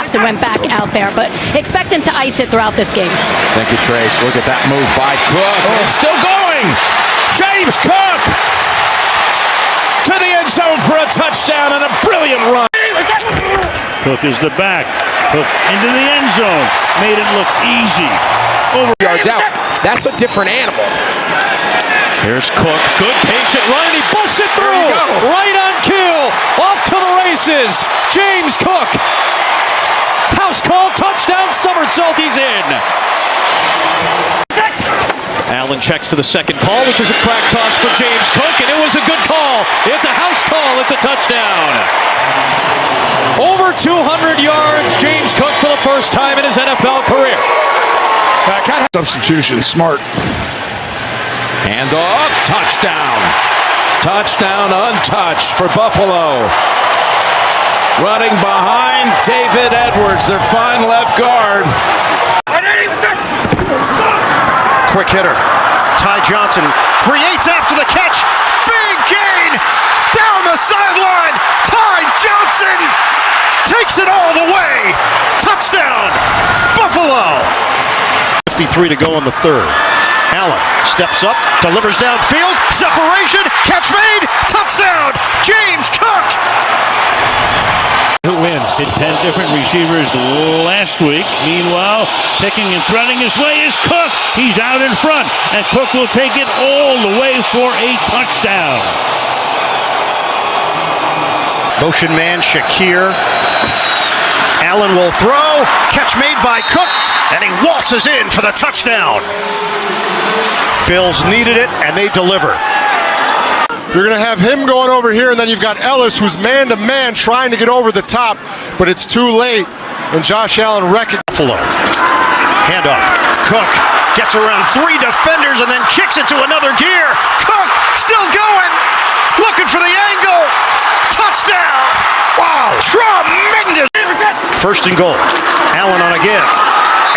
snaps and went back out there. But expect him to ice it throughout this game. Thank you, Trace. Look at that move by Cook. Oh. It's still going. James Cook to the end zone for a touchdown and a brilliant run. Cook is the back. Cook into the end zone. Made it look easy. Over yards out. That's a different animal. Here's Cook. Good patient run. He busts it through. Right on cue. Off to the races. James Cook. House call. Touchdown. Somersault. He's in. Allen checks to the second call, which is a crack toss for James Cook, and it was a good call. It's a house call. It's a touchdown. Over 200 yards, James Cook for the first time in his NFL career. Substitution, smart. Handoff, touchdown. Touchdown untouched for Buffalo. Running behind David Edwards, their fine left guard. Quick hitter. Ty Johnson creates after the catch. Big gain down the sideline. Ty Johnson takes it all the way. Touchdown, Buffalo. 53 to go in the third. Allen steps up, delivers downfield. Separation, catch made, touchdown, James Cook. Who wins? Hit 10 different receivers last week. Meanwhile, picking and threading his way is Cook. He's out in front, and Cook will take it all the way for a touchdown. Motion man, Shakir. Allen will throw. Catch made by Cook, and he waltzes in for the touchdown. Bills needed it, and they deliver. You're going to have him going over here, and then you've got Ellis, who's man-to-man trying to get over the top, but it's too late, and Josh Allen wrecking. Buffalo. Handoff. Cook gets around three defenders and then kicks it to another gear. Cook still going. Looking for the angle. Touchdown. Wow. Tremendous. First and goal. Allen on again.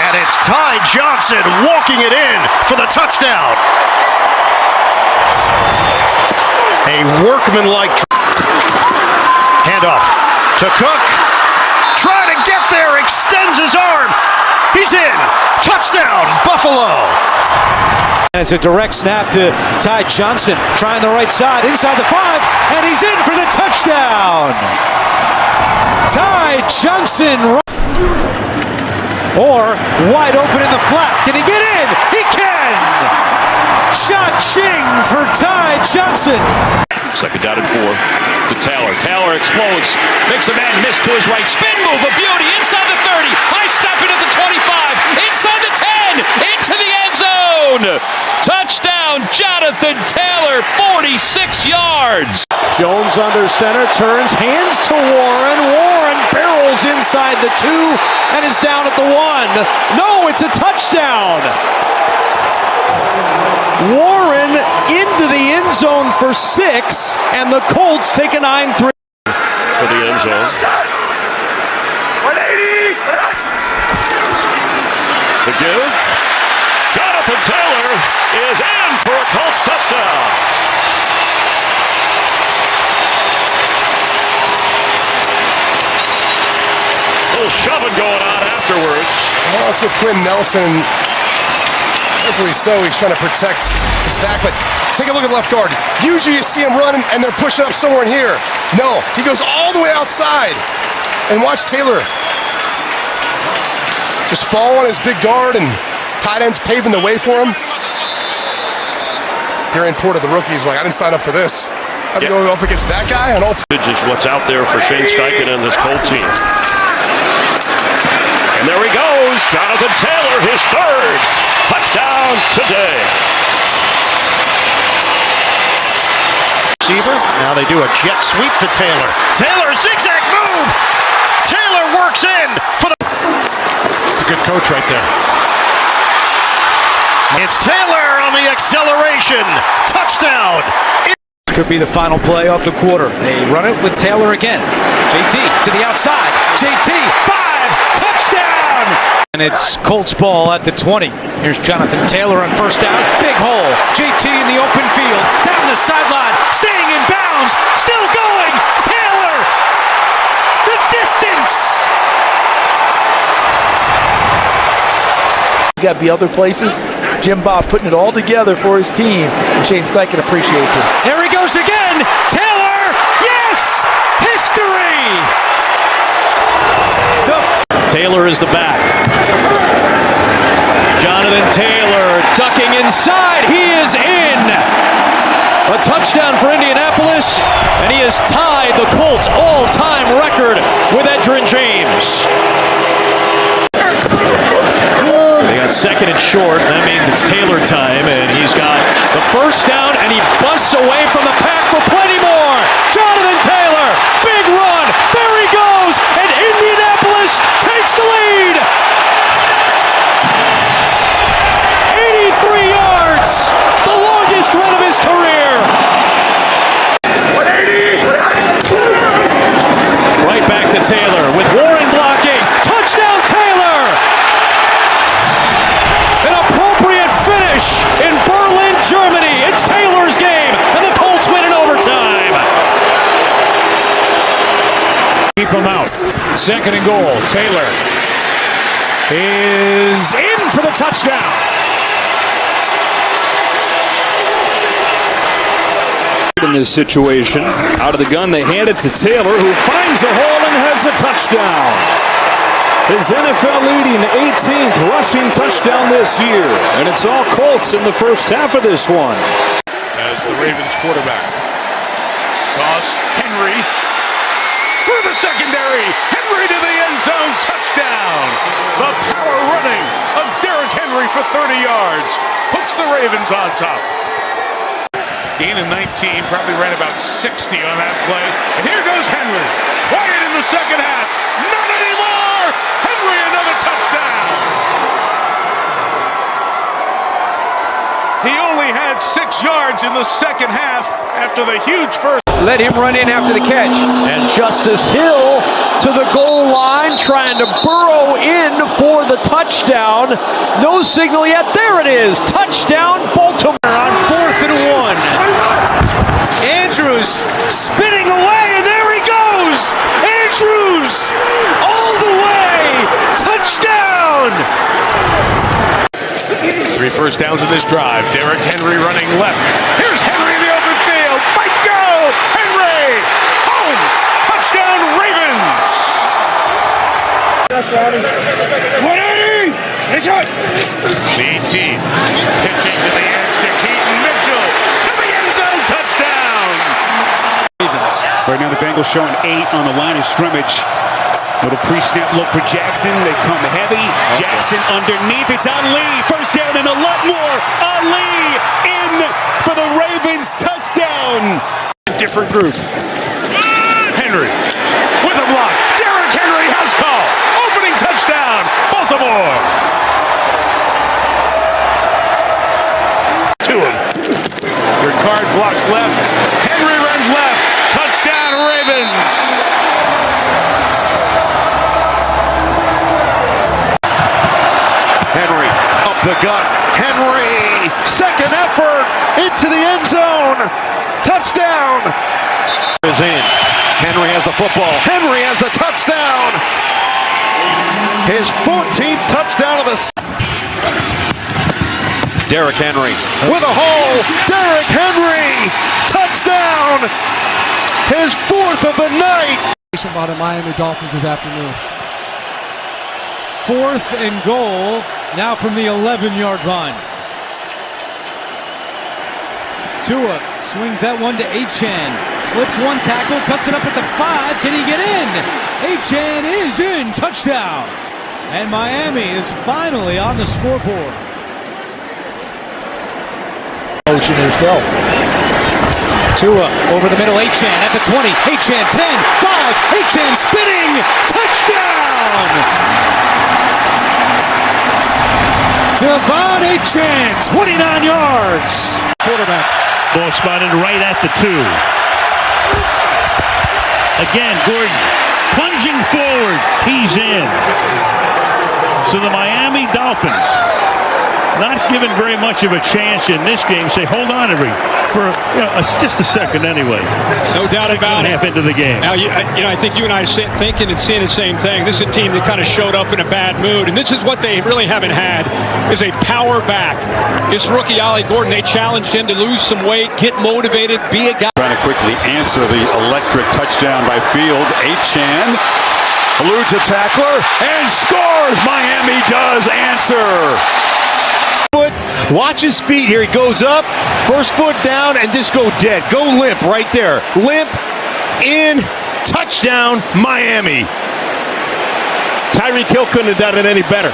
And it's Ty Johnson walking it in for the touchdown. A workmanlike handoff to Cook. Trying to get there, extends his arm. He's in. Touchdown, Buffalo. It's a direct snap to Ty Johnson, trying the right side, inside the 5, and he's in for the touchdown. Ty Johnson. Or wide open in the flat. Can he get in? He can! Cha-ching for Ty Johnson. Second down and 4 to Taylor. Taylor explodes. Makes a man miss to his right. Spin move, a beauty. Inside the 30. High step into the 25. Inside the 10. Into the end zone. Touchdown, Jonathan Taylor. 46 yards. Jones under center. Turns. Hands to Warren. Warren barrels inside the 2 and is down at the 1. No, it's a touchdown. Warren into the end zone for 6, and the Colts take a 9-3 for the end zone. 180. The give. Jonathan Taylor is in for a Colts touchdown. A little shoving going on afterwards. Well, that's with Quinn Nelson. Hopefully so, he's trying to protect his back, but take a look at left guard. Usually you see him running and they're pushing up somewhere in here. No, he goes all the way outside. And watch Taylor just fall on his big guard, and tight ends paving the way for him. Darian Porter, the rookie, is like, I didn't sign up for this. I'm going up against that guy on all. Just what's out there for Shane Steichen and this Colt team. And there he goes, Jonathan Taylor, his third touchdown today. Receiver, now they do a jet sweep to Taylor. Taylor, zigzag move. Taylor works in for the. It's a good coach right there. It's Taylor on the acceleration. Touchdown. Could be the final play of the quarter. They run it with Taylor again. JT to the outside. JT, 5, touchdown! And it's Colts ball at the 20. Here's Jonathan Taylor on first down. Big hole. JT in the open field. Down the sideline. Staying in bounds. Still going. Taylor. The distance. You got to be other places. Jim Bob putting it all together for his team, and Shane Steichen appreciates it. There he goes again. Taylor, yes! History! Taylor is the back. Jonathan Taylor ducking inside. He is in. A touchdown for Indianapolis, and he has tied the Colts all-time record with Edgerrin James. They got second and short, and that means it's Taylor time, and he's got the first down, and he busts away from the pack for plenty more. Jonathan Taylor, big run, there he goes, and Indianapolis takes the lead. 83 yards, the longest run of his career. 180. Right back to Taylor with Warren blocking. Touchdown Taylor. An appropriate finish in Berlin, Germany. It's Taylor's game, and the Colts win in overtime. Keep him out. Second and goal. Taylor is in for the touchdown. In this situation, out of the gun, they hand it to Taylor, who finds the hole and has a touchdown. His NFL-leading 18th rushing touchdown this year, and it's all Colts in the first half of this one. As the Ravens quarterback. Toss, Henry, through the secondary, Henry to the end zone, touchdown! The power running of Derrick Henry for 30 yards puts the Ravens on top. Gain of 19, probably ran about 60 on that play. And here goes Henry. Quiet in the second half. Not anymore! Henry, another touchdown! He only had 6 yards in the second half after the huge first. Let him run in after the catch. And Justice Hill to the goal line, trying to burrow in for the touchdown. No signal yet. There it is. Touchdown, Baltimore. On 4th and 1. Andrews spinning away, and there he goes! Andrews all the way! Touchdown! 3 first downs in this drive. Derrick Henry running left. Here's Henry in the open field. Might go! Henry! Home! Touchdown, Ravens! 180! The 18. Pitching to the edge to Keaton Mitchell. To the end zone. Touchdown! Right now the Bengals showing 8 on the line of scrimmage. Little pre-snap look for Jackson. They come heavy. Jackson underneath. It's Ali. First down and a lot more. Ali in for the Ravens touchdown. Different group. Henry with a block. Derrick Henry house call. Opening touchdown. Baltimore. To him. Ricard blocks left. Henry runs left. Touchdown Ravens. Henry up the gut. Henry, second effort into the end zone. Touchdown. Is in. Henry has the football. Henry has the touchdown. His 14th touchdown of the Derrick Henry with a hole. Derrick Henry, touchdown. His 4th of the night. About the Miami Dolphins this afternoon. 4th and goal, now from the 11-yard line. Tua swings that one to Achane. Slips one tackle, cuts it up at the 5. Can he get in? Achane is in. Touchdown. And Miami is finally on the scoreboard. Motion herself. Tua over the middle, Achane at the 20. Achane 10, 5. Achane spinning. Touchdown. Devon Achane, 29 yards. Quarterback. Ball spotted right at the 2. Again, Gordon plunging forward. He's in. So the Miami Dolphins not given very much of a chance in this game. Say, hold on, for just a second anyway. No doubt about it. Half into the game. Now, I think you and I are thinking and seeing the same thing. This is a team that kind of showed up in a bad mood, and this is what they really haven't had, is a power back. This rookie, Ollie Gordon, they challenged him to lose some weight, get motivated, be a guy. Trying to quickly answer the electric touchdown by Fields. Achan eludes a tackler and scores. Miami does answer. Watch his feet here. He goes up, first foot down, and just go dead. Go limp right there. Limp in, touchdown, Miami. Tyreek Hill couldn't have done it any better.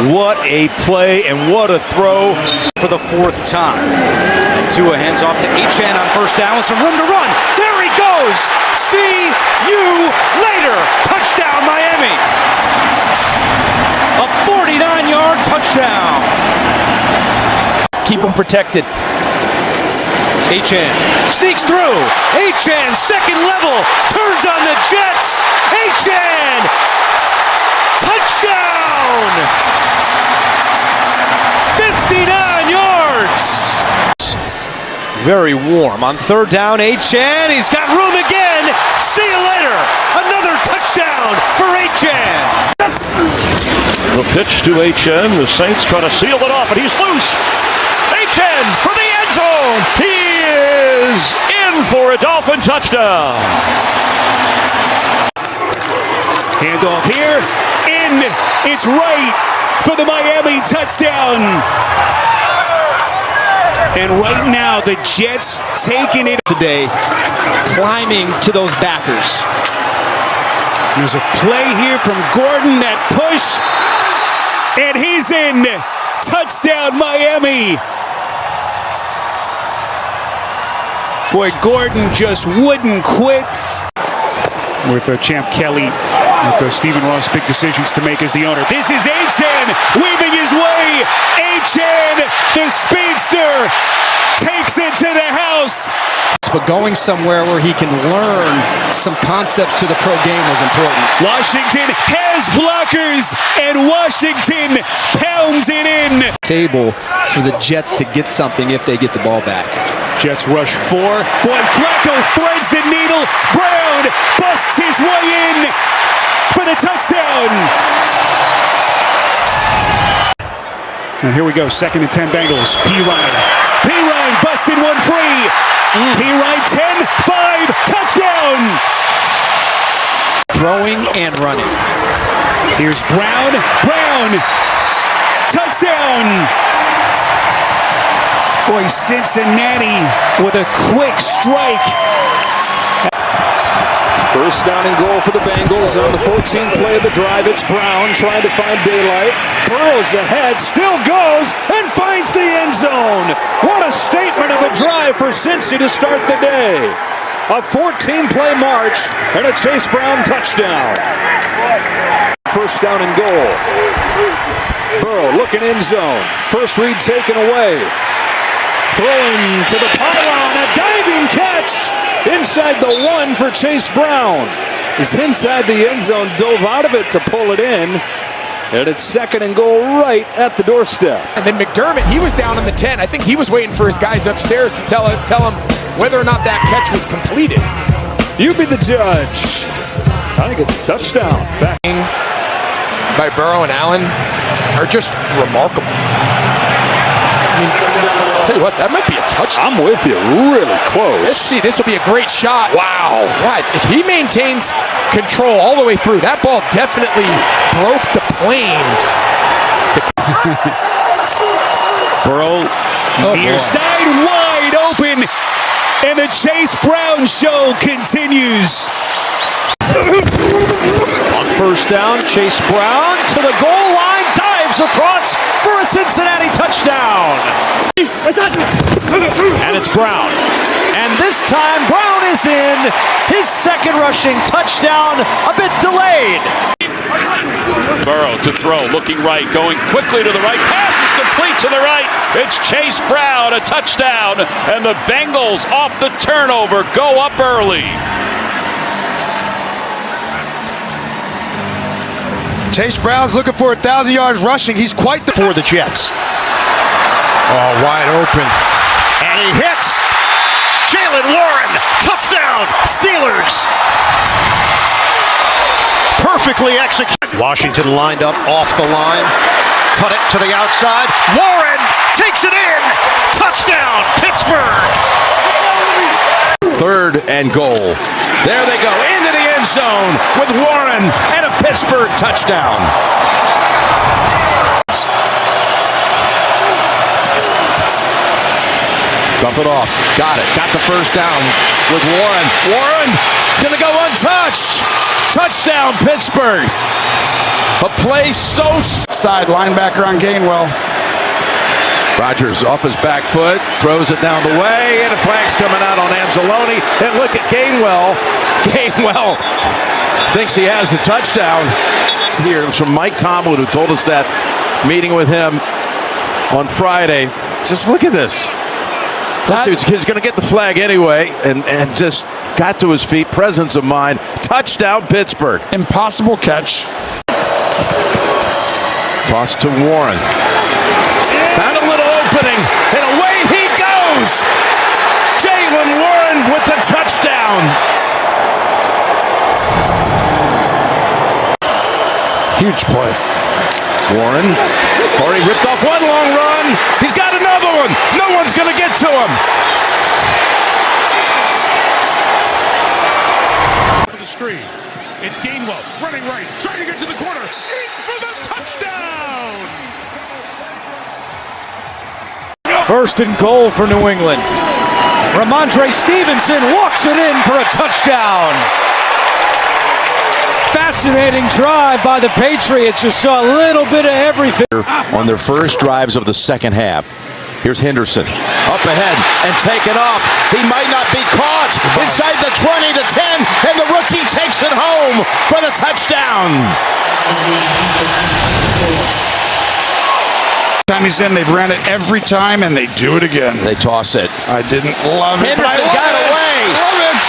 What a play and what a throw. For the fourth time. And Tua hands off to Achan on first down with some room to run. There he goes. See you later. Touchdown, Miami. A 49-yard touchdown. Keep them protected. Achan sneaks through. Achan, second level, turns on the Jets. Achan, touchdown. 59 yards. Very warm on third down. Achan, he's got room again. See you later. Another touchdown for Achan. The pitch to Achan. The Saints try to seal it off, and he's loose. Achan for the end zone. He is in for a Dolphin touchdown. Handoff here. In. It's right for the Miami touchdown. And right now, the Jets taking it today, climbing to those backers. There's a play here from Gordon, that push, and he's in. Touchdown, Miami. Boy, Gordon just wouldn't quit. With Champ Kelly, with Stephen Ross, big decisions to make as the owner. This is Achan weaving his way. Achan, the speedster, takes it to the house. But going somewhere where he can learn some concepts to the pro game was important. Washington has blockers, and Washington pounds it in. Table for the Jets to get something if they get the ball back. Jets rush 4. Boy, Flacco threads the needle. Brown busts his way in for the touchdown. And here we go, 2nd and 10 Bengals. P-Ryan busted one free. P-Ryan 10, 5, touchdown. Throwing and running. Here's Brown, touchdown. Boy, Cincinnati with a quick strike. First down and goal for the Bengals on the 14th play of the drive. It's Brown trying to find daylight. Burrows ahead, still goes, and finds the end zone. What a statement of a drive for Cincy to start the day. A 14-play march and a Chase Brown touchdown. First down and goal. Burrow looking end zone. First read taken away. Throwing to the pylon, a diving catch inside the 1 for Chase Brown. Is inside the end zone, dove out of it to pull it in, and it's 2nd and goal right at the doorstep. And then McDermott, he was down in the 10. I think he was waiting for his guys upstairs to tell him whether or not that catch was completed. You be the judge. I think it's a touchdown. Back by Burrow and Allen are just remarkable. I mean, I'll tell you what, that might be a touchdown. I'm with you, really close. Let's see, this will be a great shot. Wow. Yeah, if he maintains control all the way through, that ball definitely broke the plane. Burrow, near side, wide open, and the Chase Brown show continues. On first down, Chase Brown to the goal line, dives across for a Cincinnati touchdown. And it's Brown. And this time, Brown is in. His 2nd rushing touchdown, a bit delayed. Burrow to throw, looking right, going quickly to the right. Pass is complete to the right. It's Chase Brown, a touchdown. And the Bengals off the turnover go up early. Chase Brown's looking for 1,000 yards rushing. He's quite the for the Jets. Oh, wide open. And he hits. Jalen Warren. Touchdown. Steelers. Perfectly executed. Washington lined up off the line. Cut it to the outside. Warren takes it in. Touchdown. Pittsburgh. 3rd and goal. There they go into the end zone with Warren and a Pittsburgh touchdown. Dump it off. Got it. Got the first down with Warren. Warren gonna go untouched. Touchdown Pittsburgh. A play so side linebacker on Gainwell. Rodgers off his back foot, throws it down the way, and a flag's coming out on Anzalone. And look at Gainwell. Gainwell thinks he has a touchdown. Here, it was from Mike Tomlin, who told us that meeting with him on Friday. Just look at this. He's going to get the flag anyway, and just got to his feet. Presence of mind. Touchdown, Pittsburgh. Impossible catch. Toss to Warren. Found a little opening, and away he goes. Jalen Warren with the touchdown. Huge play. Warren already ripped off one long run. He's got another one. No one's going to get to him. To the screen. It's Gainwell running right, trying to get to the corner. In for the touchdown. 1st and goal for New England. Ramondre Stevenson walks it in for a touchdown. Fascinating drive by the Patriots. Just saw a little bit of everything. On their first drives of the second half. Here's Henderson up ahead and taken off. He might not be caught inside the 20, the 10, and the rookie takes it home for the touchdown. Time he's in, they've ran it every time, and they do it again. They toss it. I didn't love it. Henderson got away.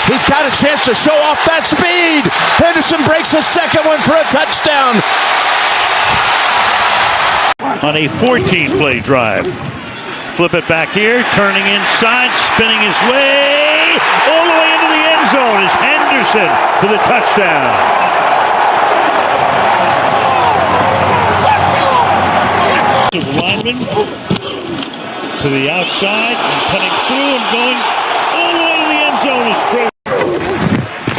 He's got a chance to show off that speed. Henderson breaks a second one for a touchdown. On a 14-play drive. Flip it back here, turning inside, spinning his way, all the way into the end zone is Henderson for the touchdown. Lineman to the outside and cutting through and going all the way to the end zone is Trey.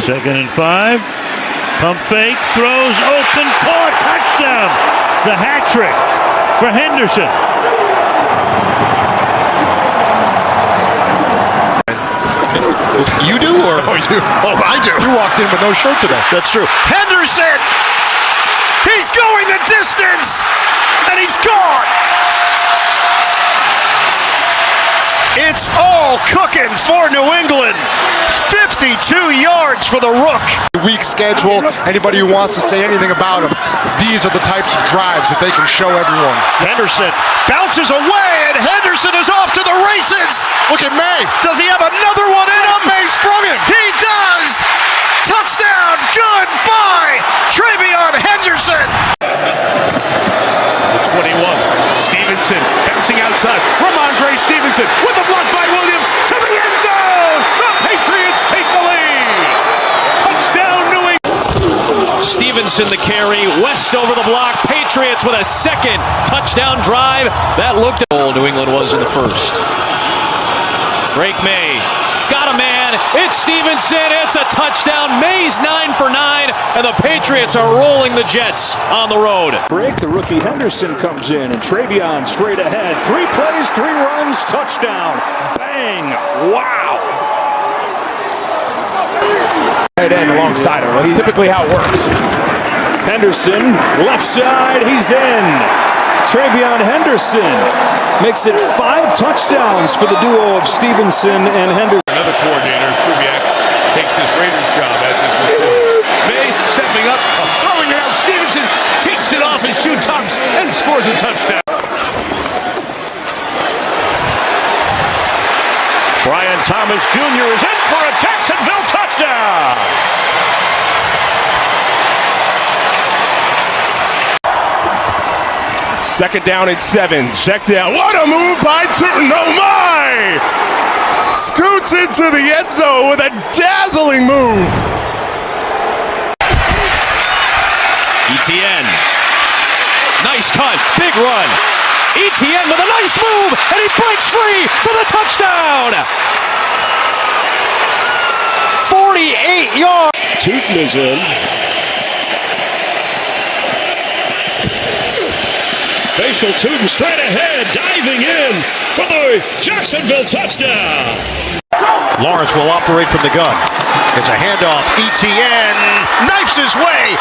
2nd and 5. Pump fake, throws, open, caught, touchdown. The hat trick for Henderson. You do, or? Oh, you. Oh, I do. You walked in with no shirt today. That's true. Henderson! He's going the distance! And he's gone! It's all cooking for New England. 52 yards for the Rook. Weak schedule. Anybody who wants to say anything about him, these are the types of drives that they can show everyone. Henderson bounces away, and Henderson is off to the races. Look at May. Does he have another one in him? May sprung him. He does. Touchdown. Goodbye. Travion Henderson. 21. Stevenson bouncing outside. Ramondre Stevenson with a block by Williams to the end zone. The Patriots take the lead. Touchdown, New England. Stevenson the carry, West over the block. Patriots with a second touchdown drive. That looked at all New England was in the first. Drake May got a man. It's Stevenson. It's a touchdown. May's 9 for 9, and the Patriots are rolling the Jets on the road. Break, the rookie Henderson comes in, and Travion straight ahead. 3 plays, 3 runs, touchdown. Bang! Wow! Tight end alongside him. That's typically how it works. Henderson, left side, he's in. Travion Henderson makes it 5 touchdowns for the duo of Stevenson and Henderson. Another coordinator, Kubiak, takes this Raiders job as his recruit. May stepping up, throwing it out. Stevenson takes it off his shoe tops and scores a touchdown. Brian Thomas Jr. is in for a Jacksonville touchdown. Second down at 7. Check down. What a move by Tootin. Oh my! Scoots into the end zone with a dazzling move. ETN. Nice cut. Big run. ETN with a nice move, and he breaks free for the touchdown. 48 yards. Tootin is in. Facial Tootin straight ahead, diving in for the Jacksonville touchdown. Lawrence will operate from the gun. It's a handoff. ETN knifes his way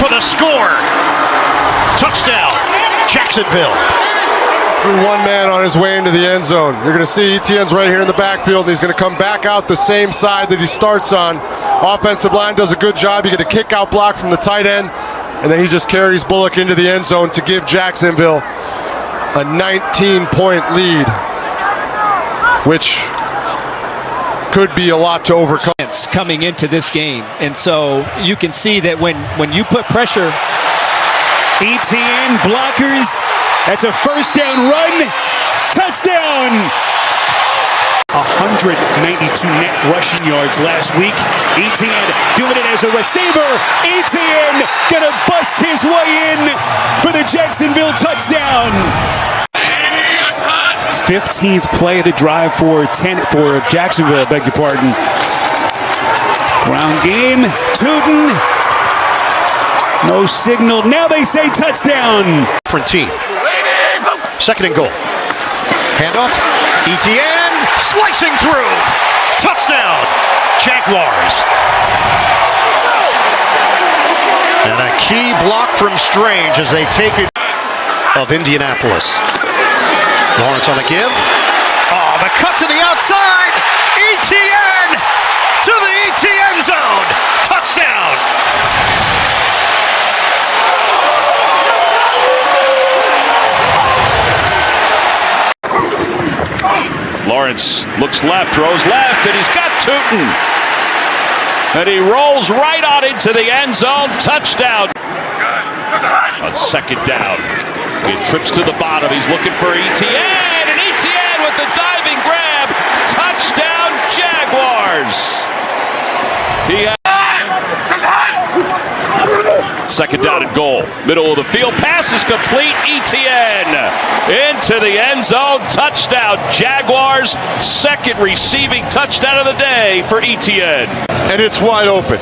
for the score. Touchdown, Jacksonville. Through one man on his way into the end zone. You're going to see ETN's right here in the backfield. He's going to come back out the same side that he starts on. Offensive line does a good job. You get a kick out block from the tight end, and then he just carries Bullock into the end zone to give Jacksonville a 19-point lead, which could be a lot to overcome. Coming into this game, and so you can see that when you put pressure. ETN blockers. That's a first down run. Touchdown. 192 net rushing yards last week. ETN doing it as a receiver. ETN gonna bust his way in for the Jacksonville touchdown. 15th play of the drive for Jacksonville, I beg your pardon. Ground game. Tootin. No signal. Now they say touchdown. Different team. Second and goal. Handoff. ETN slicing through. Touchdown, Jaguars. And a key block from Strange as they take it of Indianapolis. Lawrence on the give. Oh, the cut to the outside. ETN to the ETN zone. Touchdown. Lawrence looks left, throws left, and he's got Tootin. And he rolls right on into the end zone. Touchdown. On second down. He trips to the bottom. He's looking for ETN. And ETN with the diving grab. Touchdown, Jaguars. Second down and goal. Middle of the field. Pass is complete. ETN into the end zone. Touchdown, Jaguars. Second receiving touchdown of the day for ETN. And it's wide open.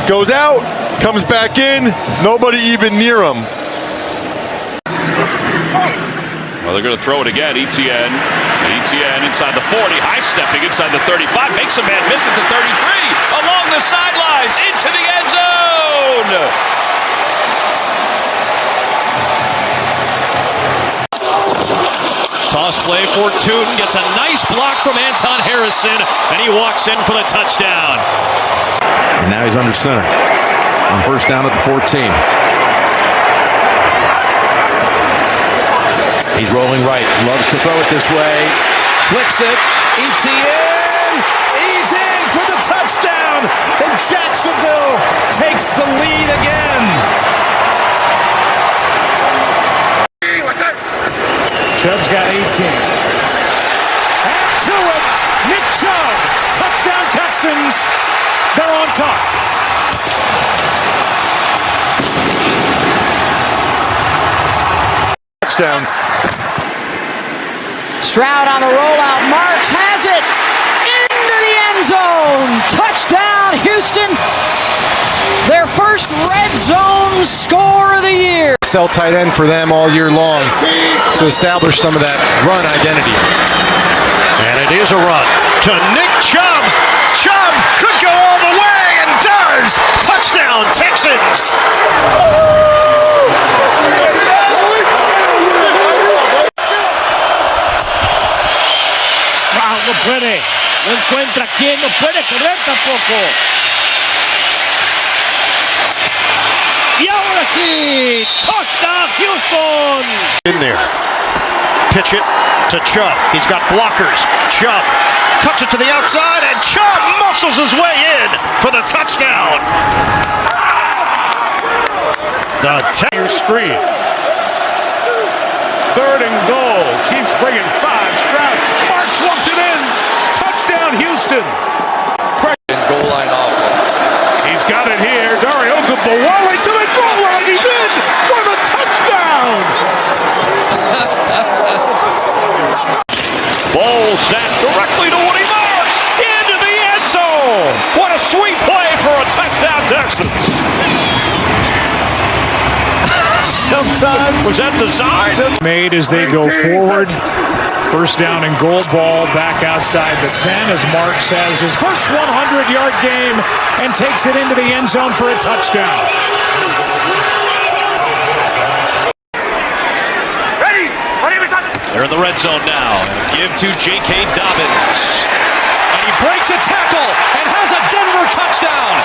Goes out, comes back in, nobody even near him. Well, they're going to throw it again. ETN. ETN inside the 40. High stepping inside the 35. Makes a man miss at the 33. Along the sidelines. Into the end zone. Toss play for Tootin. Gets a nice block from Anton Harrison. And he walks in for the touchdown. And now he's under center on first down at the 14. He's rolling right, loves to throw it this way, flicks it, ETN, he's in for the touchdown, and Jacksonville takes the lead again. Chubb's got 18. And to it, Nick Chubb, touchdown Texans, they're on top. Touchdown. Stroud on the rollout. Marks has it into the end zone. Touchdown, Houston. Their first red zone score of the year. Sell tight end for them all year long to establish some of that run identity. And it is a run to Nick Chubb. Chubb could go all the way and does. Touchdown, Texans. No puede, no encuentra quién, no puede correr tampoco. Y ahora sí, touchdown Houston. In there. Pitch it to Chubb. He's got blockers. Chubb cuts it to the outside, and Chubb muscles his way in for the touchdown. The screen. 3rd and goal. Chiefs bring it 5. Stroud. Marks walks it in. Touchdown, Houston. Goal line offense. He's got it here. Dario Ogunbowale to the goal line. He's in for the touchdown. Ball snapped directly to Woody Marks into the end zone. What a sweet play for a touchdown, Texans. Sometimes. Was that design? Made as they go forward. First down and goal, ball back outside the 10 as Marks has his first 100-yard game and takes it into the end zone for a touchdown. They're in the red zone now. Give to J.K. Dobbins. And he breaks a tackle and has a Denver touchdown.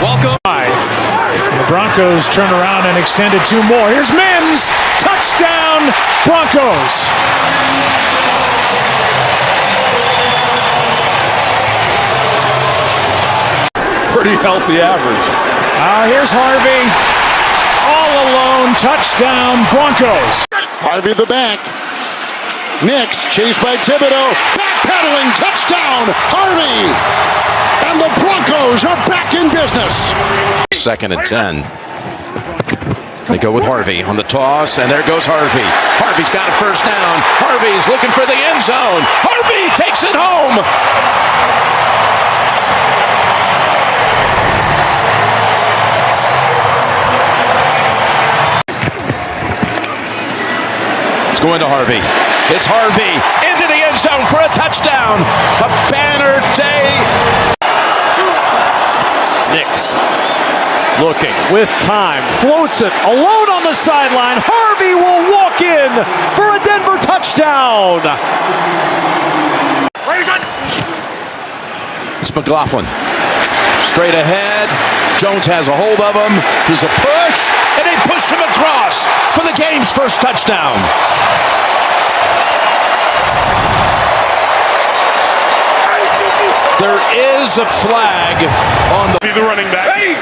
Welcome. The Broncos turn around and extend it 2 more. Here's Mims. Touchdown, Broncos. Pretty healthy average. Here's Harvey. All alone. Touchdown, Broncos. Harvey the back. Nix chased by Thibodeau. Backpedaling. Touchdown. Harvey. And the Broncos are back in business. 2nd and 10. They go with Harvey on the toss, and there goes Harvey. Harvey's got a first down. Harvey's looking for the end zone. Harvey takes it home. It's going to Harvey. It's Harvey into the end zone for a touchdown. A banner day. Nix looking with time, floats it alone on the sideline. Harvey will walk in for a Denver touchdown. It's McLaughlin. Straight ahead. Jones has a hold of him. There's a push, and they push him across for the game's first touchdown. There is a flag on the running back. Hey,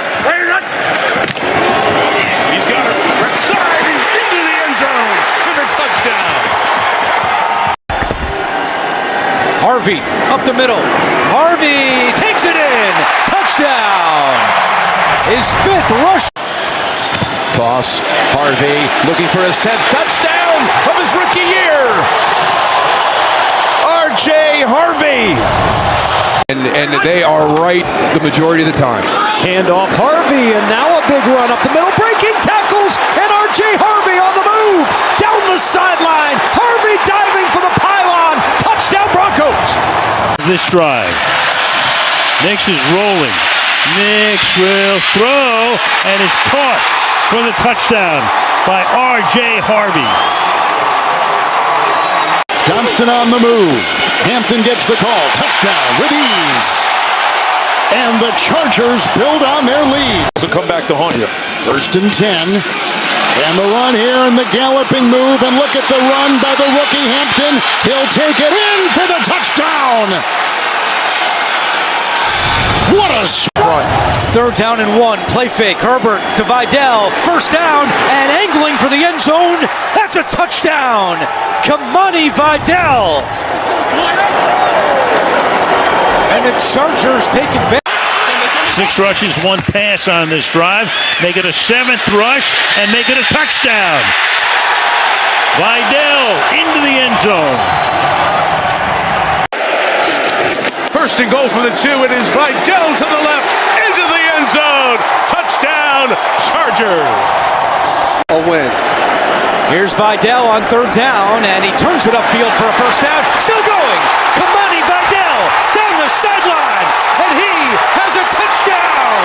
he's got it. Left side. He's into the end zone for the touchdown. Harvey up the middle. Harvey takes it in. Touchdown. His 5th rush. Toss. Harvey looking for his 10th touchdown of his rookie year. R.J. Harvey. And they are right the majority of the time. Hand off Harvey, and now a big run up the middle. Breaking tackles, and R.J. Harvey on the move. Down the sideline. Harvey diving for the pylon. Touchdown, Broncos. This drive. Nix is rolling. Nix will throw, and it's caught for the touchdown by R.J. Harvey. Johnston on the move. Hampton gets the call. Touchdown with ease. And the Chargers build on their lead. So come back to haunt you. 1st and 10. And the run here and the galloping move. And look at the run by the rookie Hampton. He'll take it in for the touchdown. What a front. 3rd down and 1. Play fake. Herbert to Vidal. First down and angling for the end zone. That's a touchdown. Kamani Vidal. And the Chargers take advantage. 6 rushes, 1 pass on this drive. Make it a 7th rush and make it a touchdown. Vidal into the end zone. 1st and goal for the 2. It is Vidal to the left into the end zone. Touchdown, Chargers. A win. Here's Vidal on 3rd down, and he turns it upfield for a first down. Still going. Kamani Vidal down the sideline, and he has a touchdown.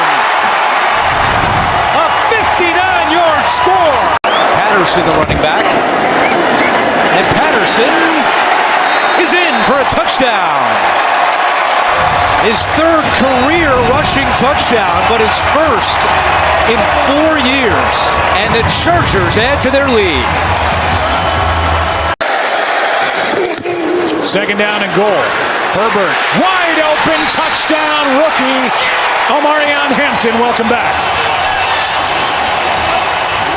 A 59-yard score. Patterson, the running back. And Patterson is in for a touchdown. His third career rushing touchdown, but his first in 4 years. And the Chargers add to their lead. Second down and goal. Herbert, wide open, touchdown, rookie Omarion Hampton. Welcome back.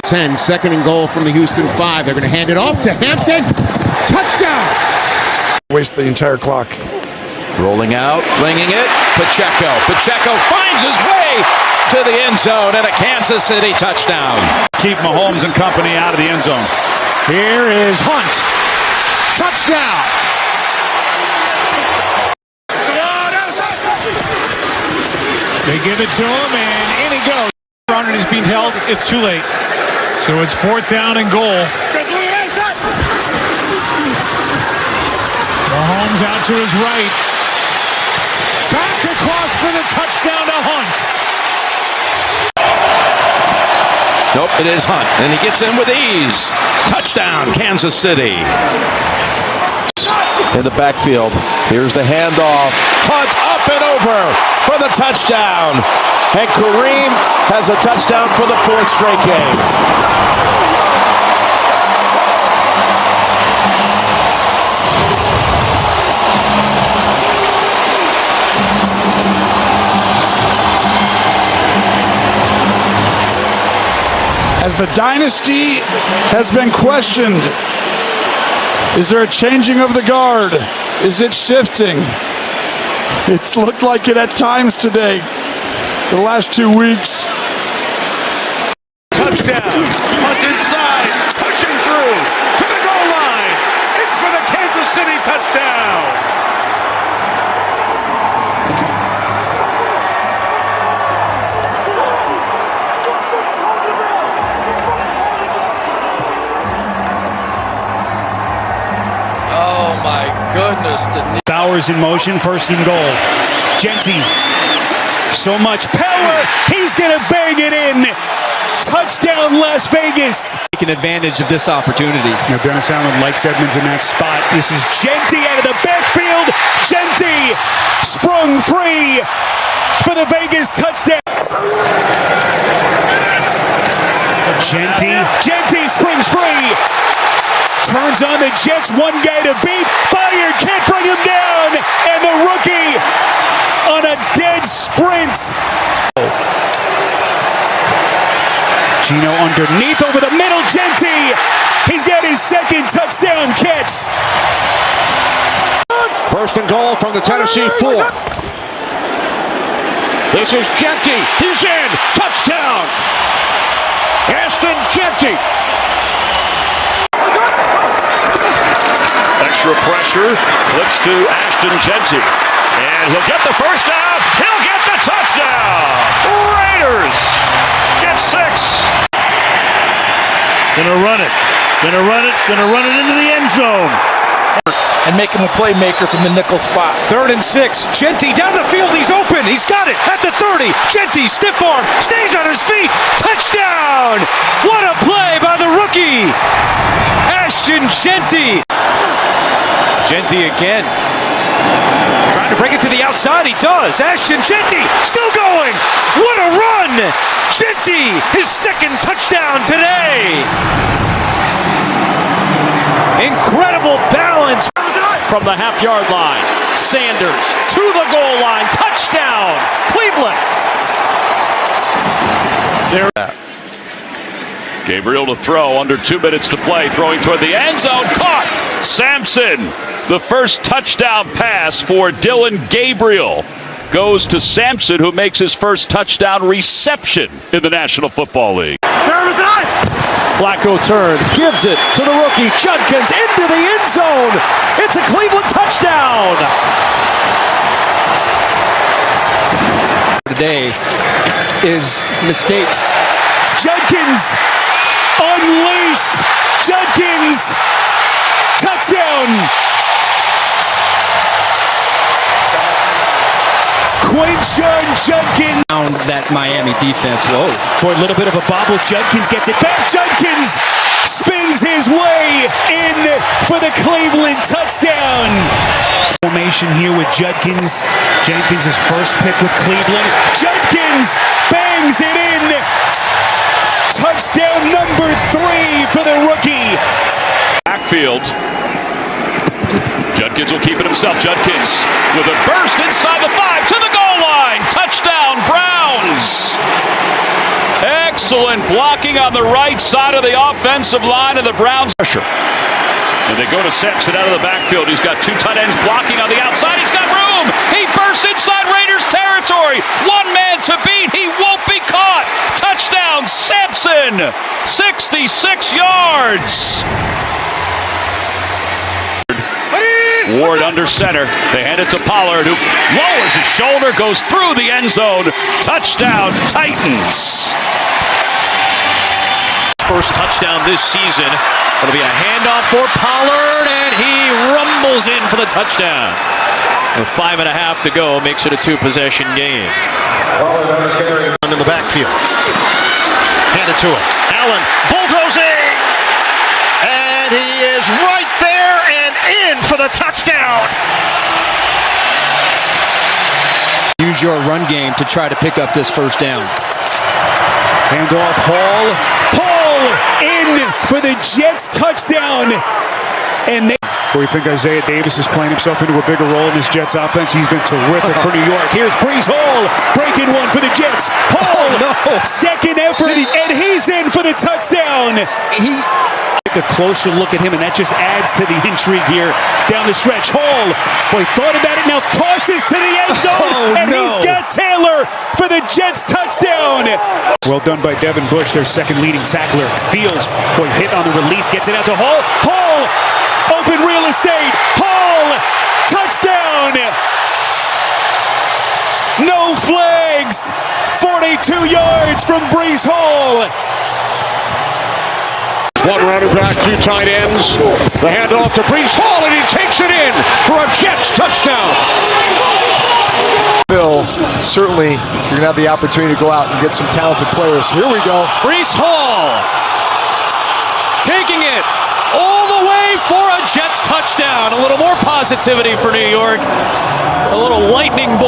10, second and goal from the Houston 5. They're going to hand it off to Hampton. Touchdown! Waste the entire clock. Rolling out, flinging it, Pacheco. Pacheco finds his way to the end zone and a Kansas City touchdown. Keep Mahomes and company out of the end zone. Here is Hunt. Touchdown! They give it to him, and in he goes. Runner is being held. It's too late. So it's fourth down and goal. Mahomes out to his right. Back across for the touchdown to Hunt. Nope, it is Hunt, and he gets in with ease. Touchdown, Kansas City. In the backfield, here's the handoff. Hunt up and over for the touchdown. And Kareem has a touchdown for the fourth straight game. As the dynasty has been questioned, is there a changing of the guard? Is it shifting? It's looked like it at times today, the last 2 weeks. Touchdown. Hunt inside. Pushing through to the goal line. In for the Kansas City touchdown. Oh my goodness. Bowers in motion, first and goal. Genty. So much power. He's going to bang it in. Touchdown, Las Vegas. Taking advantage of this opportunity. Now, Dennis Allen likes Edmonds in that spot. This is Genty out of the backfield. Genty sprung free for the Vegas touchdown. Genty springs free. Turns on the Jets, one guy to beat. Bayard can't bring him down. And the rookie on a dead sprint. Gino underneath over the middle. Genty. He's got his second touchdown catch. First and goal from the Tennessee 4. This is Genty. He's in. Touchdown. Ashton Genty. Extra pressure, flips to Ashton Genty. And he'll get the first down. He'll get the touchdown. Raiders get 6. Gonna run it. Gonna run it into the end zone. And make him a playmaker from the nickel spot. 3rd and 6. Genty down the field. He's open. He's got it at the 30. Genty, stiff arm, stays on his feet. Touchdown! What a play by the rookie, Ashton Genty. Genty again. Trying to break it to the outside. He does. Ashton Genty still going. What a run! Genty, his second touchdown today. Incredible balance. From the half-yard line, Sanders to the goal line, touchdown, Cleveland. Gabriel to throw, under 2 minutes to play, throwing toward the end zone, caught. Sampson, the first touchdown pass for Dylan Gabriel goes to Sampson, who makes his first touchdown reception in the National Football League. Flacco turns, gives it to the rookie, Judkins into the end zone. It's a Cleveland touchdown. Today is mistakes. Judkins unleashed. Judkins touchdown. Quinshon Judkins. That Miami defense. Whoa. For a little bit of a bobble, Judkins gets it back. Judkins spins his way in for the Cleveland touchdown. Formation here with Judkins. Jenkins' first pick with Cleveland. Judkins bangs it in. Touchdown number 3 for the rookie. Backfield. Judkins will keep it himself. Judkins with a burst inside the 5 to the goal line. Touchdown, Browns. Excellent blocking on the right side of the offensive line of the Browns. Pressure. And they go to Sampson out of the backfield. He's got 2 tight ends blocking on the outside. He's got room. He bursts inside Raiders territory. One man to beat. He won't be caught. Touchdown, Sampson. 66 yards. Ward under center. They hand it to Pollard, who lowers his shoulder, goes through the end zone. Touchdown, Titans. First touchdown this season. It'll be a handoff for Pollard, and he rumbles in for the touchdown. With 5.5 to go, makes it a 2-possession game. In the backfield. Hand it to him. Allen bulldozing. And he is right there and in for the touchdown. Use your run game to try to pick up this first down. Handoff, Hall. Hall in for the Jets touchdown. And where you think Isaiah Davis is playing himself into a bigger role in this Jets offense? He's been terrific for New York. Here's Breece Hall breaking one for the Jets. Hall, second effort, and he's in for the touchdown. A closer look at him, and that just adds to the intrigue here down the stretch. Hall, boy, thought about it, now tosses to the end zone, he's got Taylor for the Jets touchdown. Well done by Devin Bush, their second leading tackler. Fields, boy, hit on the release, gets it out to Hall. Hall, open real estate. Hall, touchdown. No flags. 42 yards from Breece Hall. One running back, 2 tight ends. The handoff to Breece Hall, and he takes it in for a Jets touchdown. Bill, certainly you're going to have the opportunity to go out and get some talented players. Here we go. Breece Hall taking it all the way for a Jets touchdown. A little more positivity for New York. A little lightning bolt.